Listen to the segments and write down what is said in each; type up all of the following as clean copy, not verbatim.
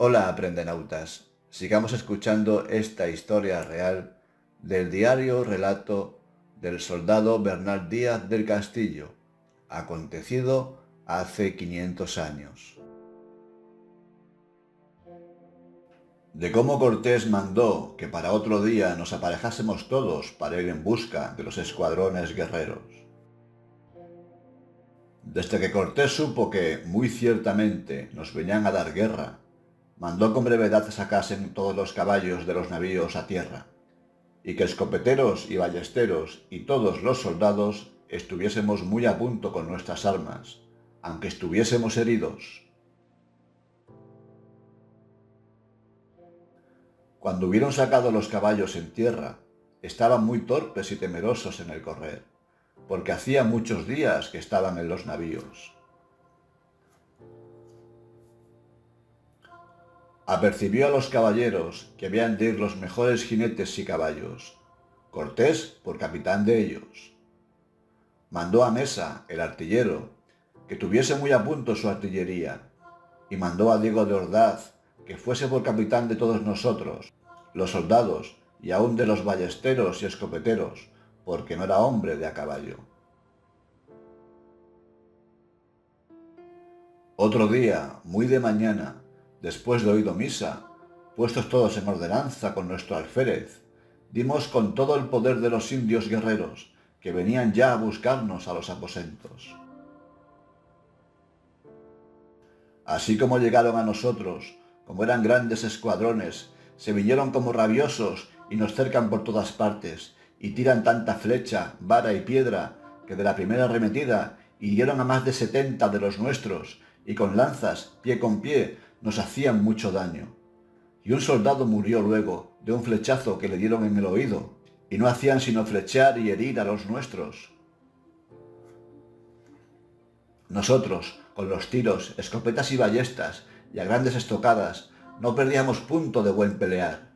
Hola, aprendenautas. Sigamos escuchando esta historia real del diario relato del soldado Bernal Díaz del Castillo, acontecido hace 500 años. De cómo Cortés mandó que para otro día nos aparejásemos todos para ir en busca de los escuadrones guerreros. Desde que Cortés supo que, muy ciertamente, nos venían a dar guerra, mandó con brevedad sacasen todos los caballos de los navíos a tierra, y que escopeteros y ballesteros y todos los soldados estuviésemos muy a punto con nuestras armas, aunque estuviésemos heridos. Cuando hubieron sacado los caballos en tierra, estaban muy torpes y temerosos en el correr, porque hacía muchos días que estaban en los navíos. Apercibió a los caballeros que habían de ir los mejores jinetes y caballos, Cortés por capitán de ellos. Mandó a Mesa, el artillero, que tuviese muy a punto su artillería, y mandó a Diego de Ordaz, que fuese por capitán de todos nosotros, los soldados, y aun de los ballesteros y escopeteros, porque no era hombre de a caballo. Otro día, muy de mañana, después de oído misa, puestos todos en ordenanza con nuestro alférez, dimos con todo el poder de los indios guerreros, que venían ya a buscarnos a los aposentos. Así como llegaron a nosotros, como eran grandes escuadrones, se vinieron como rabiosos y nos cercan por todas partes, y tiran tanta flecha, vara y piedra, que de la primera arremetida hirieron a más de 70 de los nuestros, y con lanzas, pie con pie, nos hacían mucho daño. Y un soldado murió luego de un flechazo que le dieron en el oído, y no hacían sino flechar y herir a los nuestros. Nosotros, con los tiros, escopetas y ballestas, y a grandes estocadas, no perdíamos punto de buen pelear.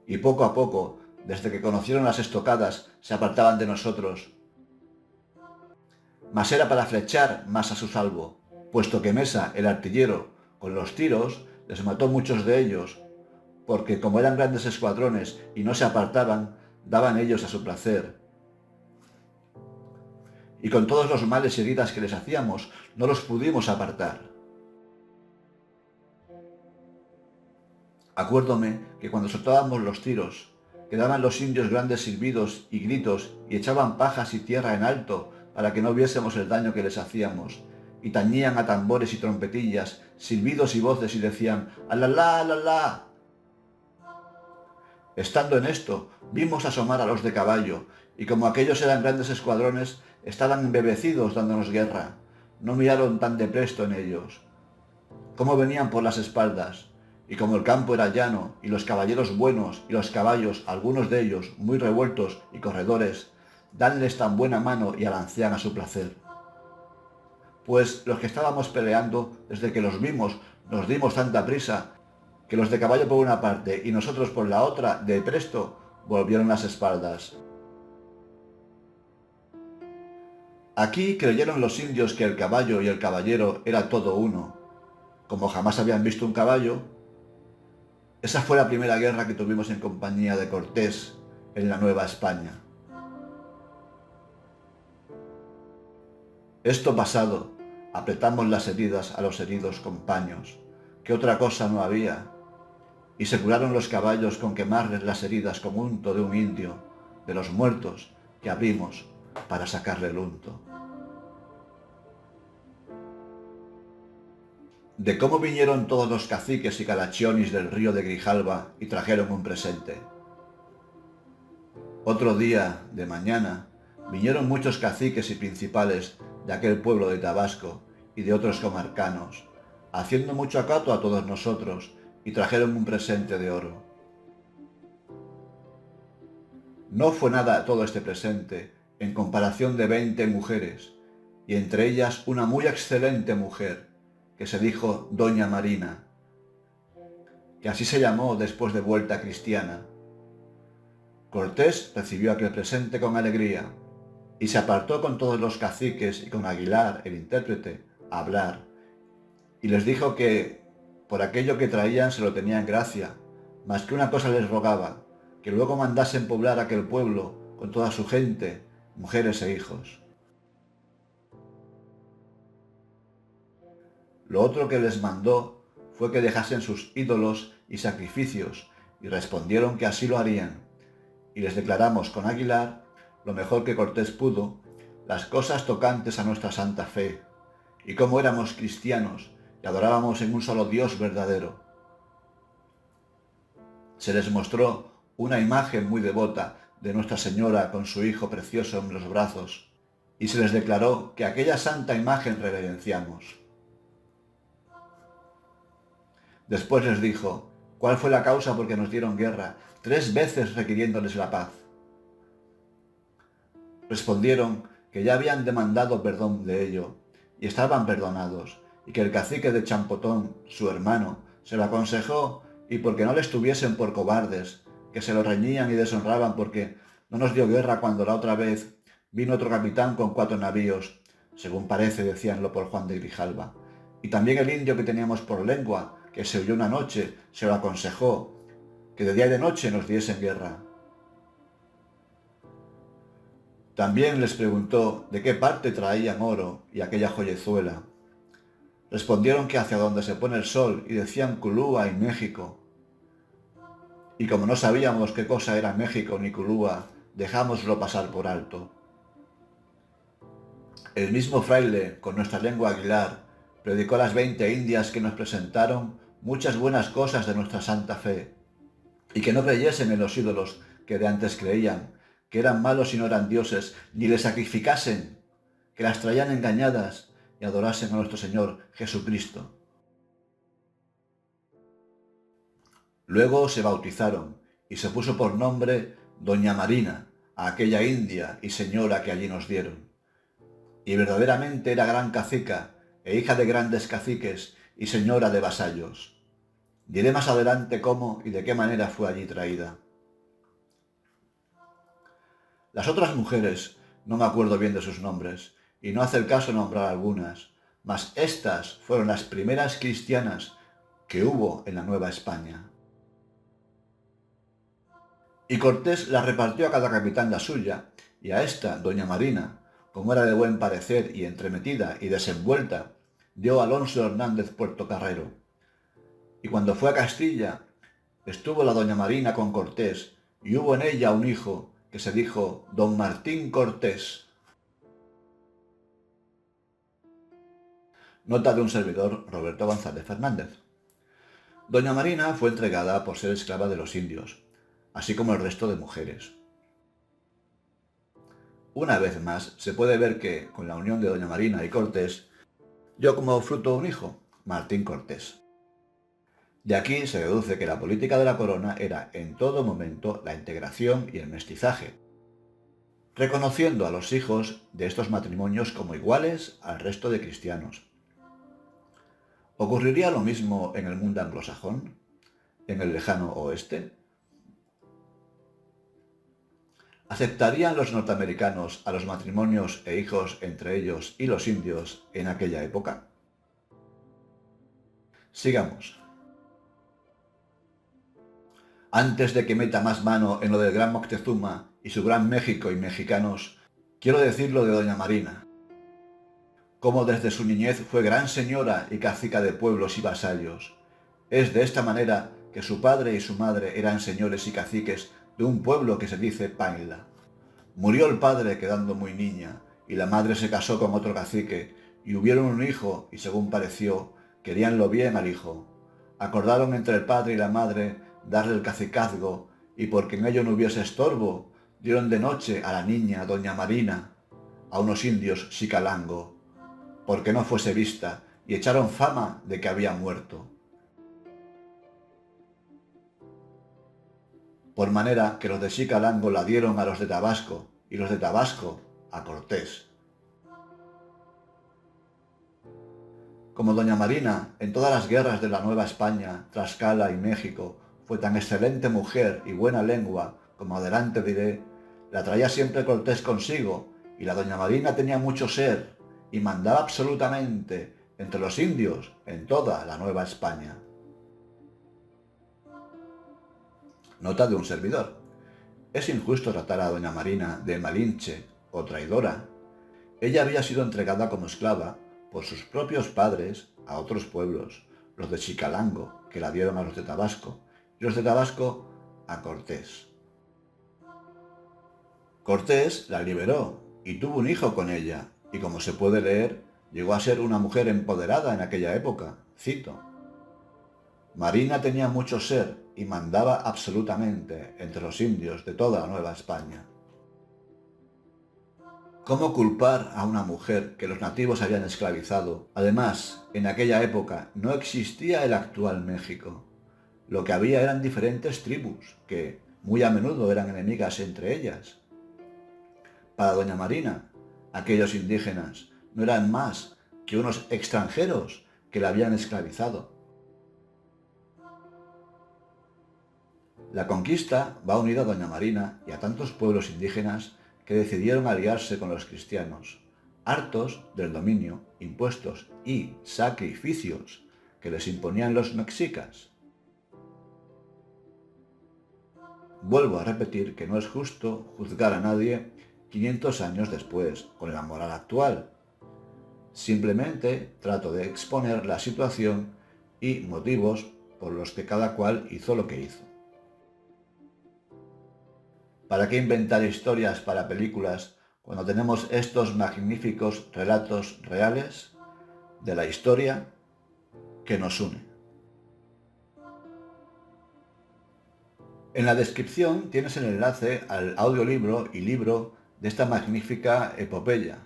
Y poco a poco, desde que conocieron las estocadas, se apartaban de nosotros. Mas era para flechar más a su salvo, puesto que Mesa, el artillero, con los tiros, les mató muchos de ellos, porque como eran grandes escuadrones y no se apartaban, daban ellos a su placer. Y con todos los males y heridas que les hacíamos, no los pudimos apartar. Acuérdome que cuando soltábamos los tiros, quedaban los indios grandes silbidos y gritos y echaban pajas y tierra en alto para que no viésemos el daño que les hacíamos, y tañían a tambores y trompetillas, silbidos y voces y decían «¡Alalá, alalá!». Estando en esto, vimos asomar a los de caballo, y como aquellos eran grandes escuadrones, estaban embebecidos dándonos guerra. No miraron tan de presto en ellos. Cómo venían por las espaldas, y como el campo era llano, y los caballeros buenos, y los caballos, algunos de ellos, muy revueltos y corredores, danles tan buena mano y alancean a su placer. Pues los que estábamos peleando, desde que los vimos, nos dimos tanta prisa, que los de caballo por una parte y nosotros por la otra, de presto, volvieron las espaldas. Aquí creyeron los indios que el caballo y el caballero era todo uno. Como jamás habían visto un caballo, esa fue la primera guerra que tuvimos en compañía de Cortés en la Nueva España. Esto pasado, apretamos las heridas a los heridos compaños, que otra cosa no había, y se curaron los caballos con quemarles las heridas con unto de un indio, de los muertos que abrimos para sacarle el unto. De cómo vinieron todos los caciques y calachionis del río de Grijalba y trajeron un presente. Otro día, de mañana, vinieron muchos caciques y principales de aquel pueblo de Tabasco y de otros comarcanos, haciendo mucho acato a todos nosotros, y trajeron un presente de oro. No fue nada todo este presente en comparación de 20 mujeres, y entre ellas una muy excelente mujer, que se dijo Doña Marina, que así se llamó después de vuelta cristiana. Cortés recibió aquel presente con alegría, y se apartó con todos los caciques y con Aguilar, el intérprete, a hablar, y les dijo que por aquello que traían se lo tenía en gracia, mas que una cosa les rogaba, que luego mandasen poblar aquel pueblo con toda su gente, mujeres e hijos. Lo otro que les mandó fue que dejasen sus ídolos y sacrificios, y respondieron que así lo harían. Y les declaramos con Aguilar, lo mejor que Cortés pudo, las cosas tocantes a nuestra santa fe, y cómo éramos cristianos y adorábamos en un solo Dios verdadero. Se les mostró una imagen muy devota de Nuestra Señora con su Hijo precioso en los brazos, y se les declaró que aquella santa imagen reverenciamos. Después les dijo, ¿cuál fue la causa por que nos dieron guerra, 3 veces requiriéndoles la paz? Respondieron que ya habían demandado perdón de ello, y estaban perdonados, y que el cacique de Champotón, su hermano, se lo aconsejó, y porque no les tuviesen por cobardes, que se lo reñían y deshonraban porque no nos dio guerra cuando la otra vez vino otro capitán con 4 navíos, según parece decíanlo por Juan de Grijalva, y también el indio que teníamos por lengua, que se oyó una noche, se lo aconsejó, que de día y de noche nos diesen guerra. También les preguntó de qué parte traían oro y aquella joyezuela. Respondieron que hacia donde se pone el sol, y decían Culúa y México. Y como no sabíamos qué cosa era México ni Culúa, dejámoslo pasar por alto. El mismo fraile, con nuestra lengua aguilar, predicó a las 20 indias que nos presentaron muchas buenas cosas de nuestra santa fe, y que no creyesen en los ídolos que de antes creían, que eran malos y no eran dioses, ni les sacrificasen, que las traían engañadas, y adorasen a nuestro Señor Jesucristo. Luego se bautizaron, y se puso por nombre Doña Marina, a aquella india y señora que allí nos dieron. Y verdaderamente era gran cacica, e hija de grandes caciques, y señora de vasallos. Diré más adelante cómo y de qué manera fue allí traída. Las otras mujeres, no me acuerdo bien de sus nombres, y no hace el caso nombrar algunas, mas estas fueron las primeras cristianas que hubo en la Nueva España. Y Cortés las repartió a cada capitán la suya, y a esta, doña Marina, como era de buen parecer y entremetida y desenvuelta, dio Alonso Hernández Puertocarrero. Y cuando fue a Castilla, estuvo la doña Marina con Cortés, y hubo en ella un hijo, que se dijo don Martín Cortés. Nota de un servidor, Roberto González Fernández. Doña Marina fue entregada por ser esclava de los indios, así como el resto de mujeres. Una vez más, se puede ver que, con la unión de doña Marina y Cortés, dio como fruto un hijo, Martín Cortés. De aquí se deduce que la política de la corona era en todo momento la integración y el mestizaje, reconociendo a los hijos de estos matrimonios como iguales al resto de cristianos. ¿Ocurriría lo mismo en el mundo anglosajón? ¿En el lejano oeste? ¿Aceptarían los norteamericanos a los matrimonios e hijos entre ellos y los indios en aquella época? Sigamos. Antes de que meta más mano en lo del Gran Moctezuma y su Gran México y mexicanos, quiero decir lo de doña Marina. Cómo desde su niñez fue gran señora y cacica de pueblos y vasallos. Es de esta manera que su padre y su madre eran señores y caciques de un pueblo que se dice Painla. Murió el padre quedando muy niña, y la madre se casó con otro cacique, y hubieron un hijo, y según pareció, queríanlo bien al hijo. Acordaron entre el padre y la madre darle el cacicazgo, y porque en ello no hubiese estorbo, dieron de noche a la niña doña Marina, a unos indios Xicalango, porque no fuese vista, y echaron fama de que había muerto. Por manera que los de Xicalango la dieron a los de Tabasco, y los de Tabasco a Cortés. Como doña Marina, en todas las guerras de la Nueva España, Tlaxcala y México, fue tan excelente mujer y buena lengua, como adelante diré, la traía siempre Cortés consigo, y la doña Marina tenía mucho ser, y mandaba absolutamente entre los indios en toda la Nueva España. Nota de un servidor. Es injusto tratar a doña Marina de malinche o traidora. Ella había sido entregada como esclava por sus propios padres a otros pueblos, los de Chicalango, que la dieron a los de Tabasco, y los de Tabasco a Cortés. Cortés la liberó y tuvo un hijo con ella, y como se puede leer, llegó a ser una mujer empoderada en aquella época. Cito: Marina tenía mucho ser y mandaba absolutamente entre los indios de toda la Nueva España. ¿Cómo culpar a una mujer que los nativos habían esclavizado? Además, en aquella época no existía el actual México. Lo que había eran diferentes tribus, que muy a menudo eran enemigas entre ellas. Para doña Marina, aquellos indígenas no eran más que unos extranjeros que la habían esclavizado. La conquista va unida a doña Marina y a tantos pueblos indígenas que decidieron aliarse con los cristianos, hartos del dominio, impuestos y sacrificios que les imponían los mexicas. Vuelvo a repetir que no es justo juzgar a nadie 500 años después, con la moral actual. Simplemente trato de exponer la situación y motivos por los que cada cual hizo lo que hizo. ¿Para qué inventar historias para películas cuando tenemos estos magníficos relatos reales de la historia que nos une? En la descripción tienes el enlace al audiolibro y libro de esta magnífica epopeya.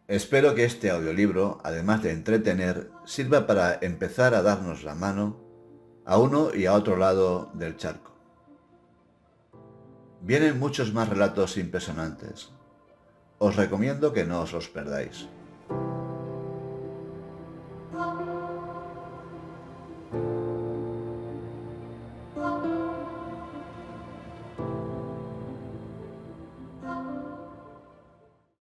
Espero que este audiolibro, además de entretener, sirva para empezar a darnos la mano a uno y a otro lado del charco. Vienen muchos más relatos impresionantes. Os recomiendo que no os los perdáis.